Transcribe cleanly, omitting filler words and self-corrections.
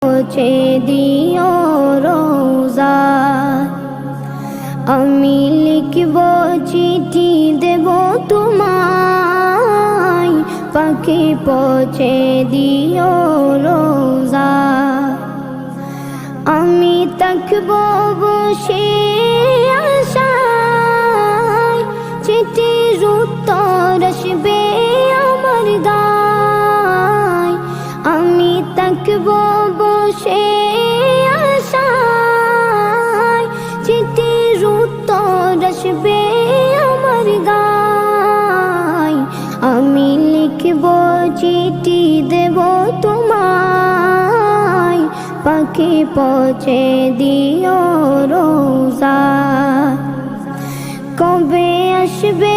পৌঁছে দিও রোজা। আমি লিখব চিঠি দেব তোমায়, পাখি পৌঁছে দিও রোজা। আমি থাকব বসে আশায়, চিঠির উত্তর আসবে আমার গায়। আমি থাকব বসে আশায়, চিঠির উত্তর আসবে আমার গায়। আমি লিখব চিঠি দেব তোমায়, পাখি পৌঁছে দিও রোজা। কবে আসবে